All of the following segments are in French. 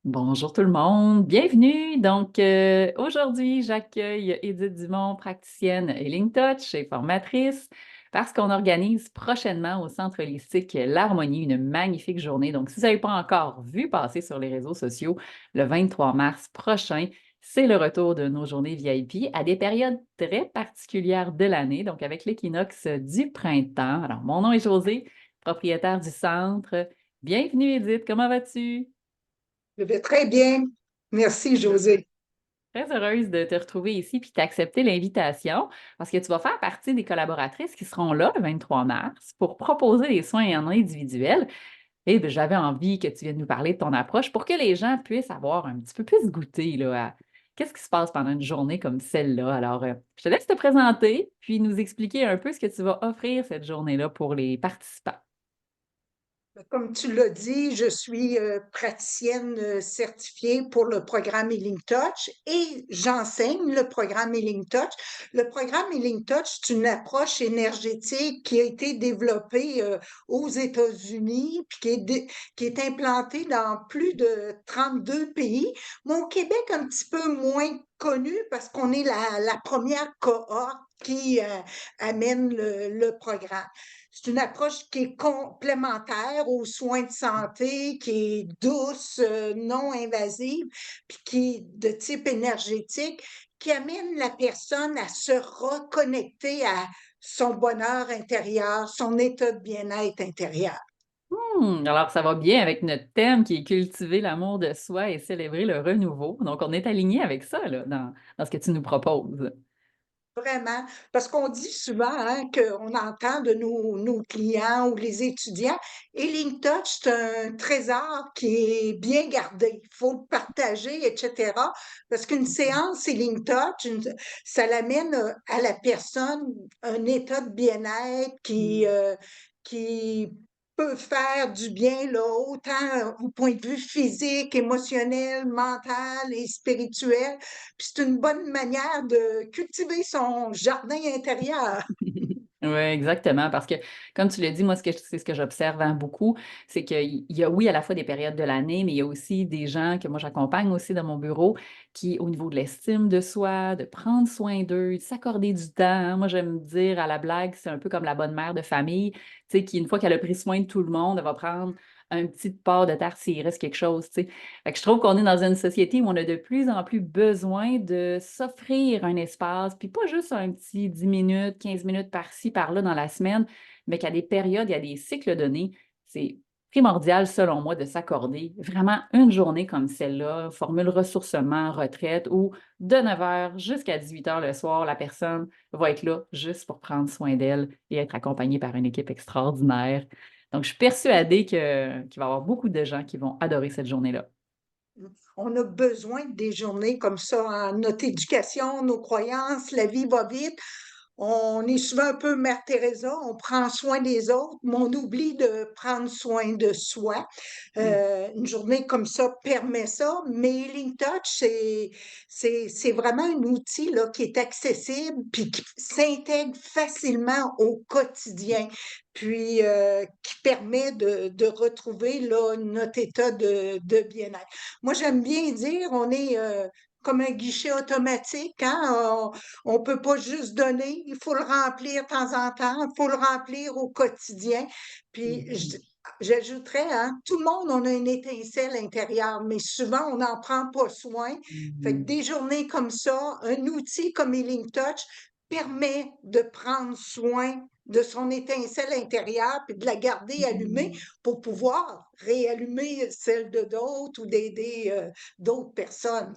Bonjour tout le monde, bienvenue. Aujourd'hui, j'accueille Édith Dumont, praticienne Healing Touch et formatrice, parce qu'on organise prochainement au Centre holistique L'Harmonie une magnifique journée. Donc, si vous n'avez pas encore vu passer sur les réseaux sociaux, le 23 mars prochain, c'est le retour de nos journées VIP à des périodes très particulières de l'année, donc avec l'équinoxe du printemps. Alors, mon nom est Josée, propriétaire du centre. Bienvenue Édith, comment vas-tu? Je vais très bien. Merci, José. Très heureuse de te retrouver ici puis d'accepter l'invitation parce que tu vas faire partie des collaboratrices qui seront là le 23 mars pour proposer des soins en individuel. Et bien, j'avais envie que tu viennes nous parler de ton approche pour que les gens puissent avoir un petit peu plus goûté là, à qu'est-ce qui se passe pendant une journée comme celle-là. Alors, je te laisse te présenter puis nous expliquer un peu ce que tu vas offrir cette journée-là pour les participants. Comme tu l'as dit, je suis praticienne certifiée pour le programme Healing Touch et j'enseigne le programme Healing Touch. Le programme Healing Touch, c'est une approche énergétique qui a été développée aux États-Unis puis qui est implantée dans plus de 32 pays. Mais au Québec, un petit peu moins connu parce qu'on est la première cohorte qui amène le programme. C'est une approche qui est complémentaire aux soins de santé, qui est douce, non invasive, puis qui est de type énergétique, qui amène la personne à se reconnecter à son bonheur intérieur, son état de bien-être intérieur. Alors, ça va bien avec notre thème qui est cultiver l'amour de soi et célébrer le renouveau. Donc, on est aligné avec ça là, dans ce que tu nous proposes. Vraiment, parce qu'on dit souvent hein, qu'on entend de nos clients ou les étudiants, Healing Touch, c'est un trésor qui est bien gardé. Il faut le partager, etc. Parce qu'une séance Healing Touch, ça l'amène à la personne un état de bien-être qui peut faire du bien, là, autant au point de vue physique, émotionnel, mental et spirituel. Puis c'est une bonne manière de cultiver son jardin intérieur. Oui, exactement. Parce que, comme tu l'as dit, moi, c'est ce que j'observe hein, beaucoup, c'est qu'il y a, oui, à la fois des périodes de l'année, mais il y a aussi des gens que moi, j'accompagne aussi dans mon bureau qui, au niveau de l'estime de soi, de prendre soin d'eux, de s'accorder du temps. Hein. Moi, j'aime dire à la blague, c'est un peu comme la bonne mère de famille, tu sais, qui, une fois qu'elle a pris soin de tout le monde, elle va prendre un petit part de terre s'il reste quelque chose, tu sais. Fait que je trouve qu'on est dans une société où on a de plus en plus besoin de s'offrir un espace, puis pas juste un petit 10 minutes, 15 minutes par-ci, par-là dans la semaine, mais qu'à des périodes, il y a des cycles donnés. C'est primordial, selon moi, de s'accorder vraiment une journée comme celle-là, formule ressourcement, retraite, où de 9 heures jusqu'à 18 heures le soir, la personne va être là juste pour prendre soin d'elle et être accompagnée par une équipe extraordinaire. Donc, je suis persuadée qu'il va y avoir beaucoup de gens qui vont adorer cette journée-là. On a besoin des journées comme ça, hein. Notre éducation, nos croyances, la vie va vite. On est souvent un peu Mère Teresa, on prend soin des autres, mais on oublie de prendre soin de soi. Mm. Une journée comme ça permet ça, mais Healing Touch, c'est vraiment un outil là, qui est accessible puis qui s'intègre facilement au quotidien, puis qui permet de retrouver là, notre état de bien-être. Moi, j'aime bien dire, on est comme un guichet automatique, hein? On peut pas juste donner, il faut le remplir de temps en temps, il faut le remplir au quotidien. Puis Mhm. j'ajouterais, hein, tout le monde, on a une étincelle intérieure, mais souvent, on n'en prend pas soin. Fait que Mhm. des journées comme ça, un outil comme Healing Touch permet de prendre soin de son étincelle intérieure puis de la garder allumée Mhm. pour pouvoir réallumer celle de d'autres ou d'aider d'autres personnes.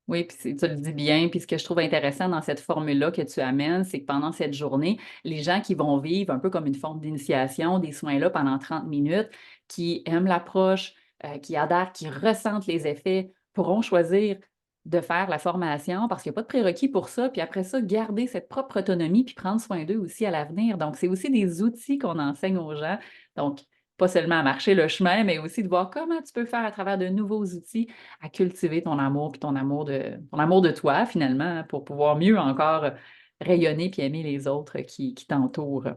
Oui, puis tu le dis bien. Puis ce que je trouve intéressant dans cette formule-là que tu amènes, c'est que pendant cette journée, les gens qui vont vivre un peu comme une forme d'initiation des soins-là pendant 30 minutes, qui aiment l'approche, qui adhèrent, qui ressentent les effets, pourront choisir de faire la formation parce qu'il n'y a pas de prérequis pour ça. Puis après ça, garder cette propre autonomie puis prendre soin d'eux aussi à l'avenir. Donc, c'est aussi des outils qu'on enseigne aux gens. Donc, pas seulement à marcher le chemin, mais aussi de voir comment tu peux faire à travers de nouveaux outils à cultiver ton amour puis ton amour de toi finalement hein, pour pouvoir mieux encore rayonner puis aimer les autres qui t'entourent.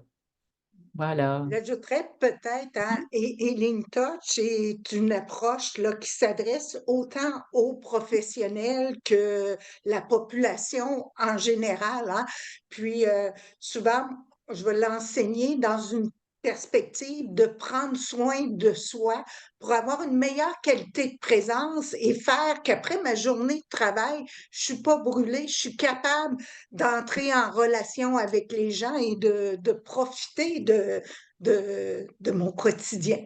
Voilà. J'ajouterais peut-être, hein, Healing Touch est une approche là, qui s'adresse autant aux professionnels que la population en général, hein. Puis souvent, je vais l'enseigner dans une perspective de prendre soin de soi pour avoir une meilleure qualité de présence et faire qu'après ma journée de travail, je suis pas brûlée, je suis capable d'entrer en relation avec les gens et de profiter de mon quotidien.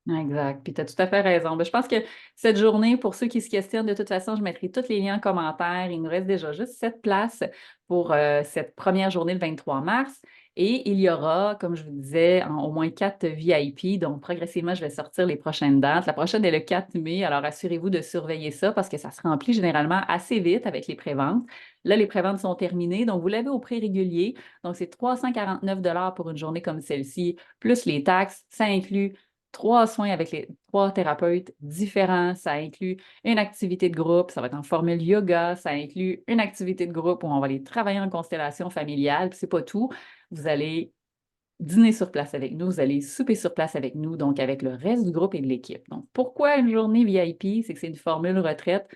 Exact. Puis tu as tout à fait raison. Ben, je pense que cette journée, pour ceux qui se questionnent, de toute façon, je mettrai tous les liens en commentaire. Il nous reste déjà juste 7 places pour cette première journée le 23 mars. Et il y aura, comme je vous disais, au moins 4 VIP. Donc, progressivement, je vais sortir les prochaines dates. La prochaine est le 4 mai. Alors, assurez-vous de surveiller ça parce que ça se remplit généralement assez vite avec les préventes. Là, les préventes sont terminées. Donc, vous l'avez au prix régulier. Donc, c'est 349 pour une journée comme celle-ci, plus les taxes. Ça inclut 3 soins avec les 3 thérapeutes différents. Ça inclut une activité de groupe, ça va être en formule yoga, ça inclut une activité de groupe où on va aller travailler en constellation familiale, puis c'est pas tout. Vous allez dîner sur place avec nous, vous allez souper sur place avec nous, donc avec le reste du groupe et de l'équipe. Donc, pourquoi une journée VIP? C'est que c'est une formule retraite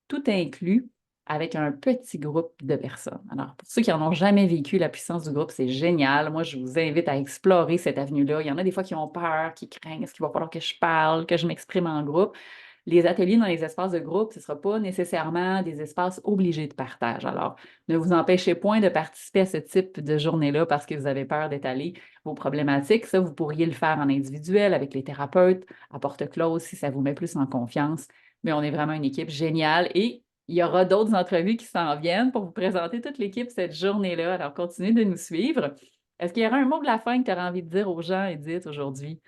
tout inclus avec un petit groupe de personnes. Alors, pour ceux qui n'en ont jamais vécu la puissance du groupe, c'est génial. Moi, je vous invite à explorer cette avenue-là. Il y en a des fois qui ont peur, qui craignent, est-ce qu'il va falloir que je parle, que je m'exprime en groupe? Les ateliers dans les espaces de groupe, ce ne sera pas nécessairement des espaces obligés de partage. Alors, ne vous empêchez point de participer à ce type de journée-là parce que vous avez peur d'étaler vos problématiques. Ça, vous pourriez le faire en individuel avec les thérapeutes, à porte close si ça vous met plus en confiance. Mais on est vraiment une équipe géniale et il y aura d'autres entrevues qui s'en viennent pour vous présenter toute l'équipe cette journée-là. Alors, continuez de nous suivre. Est-ce qu'il y aura un mot de la fin que tu auras envie de dire aux gens, Edith, aujourd'hui?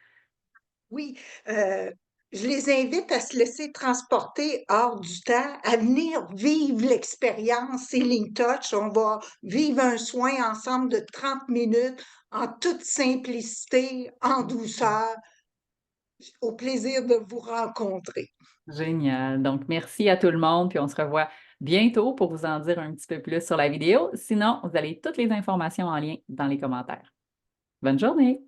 Oui, je les invite à se laisser transporter hors du temps, à venir vivre l'expérience Healing Touch. On va vivre un soin ensemble de 30 minutes en toute simplicité, en douceur. Au plaisir de vous rencontrer. Génial. Donc, merci à tout le monde, puis on se revoit bientôt pour vous en dire un petit peu plus sur la vidéo. Sinon, vous avez toutes les informations en lien dans les commentaires. Bonne journée!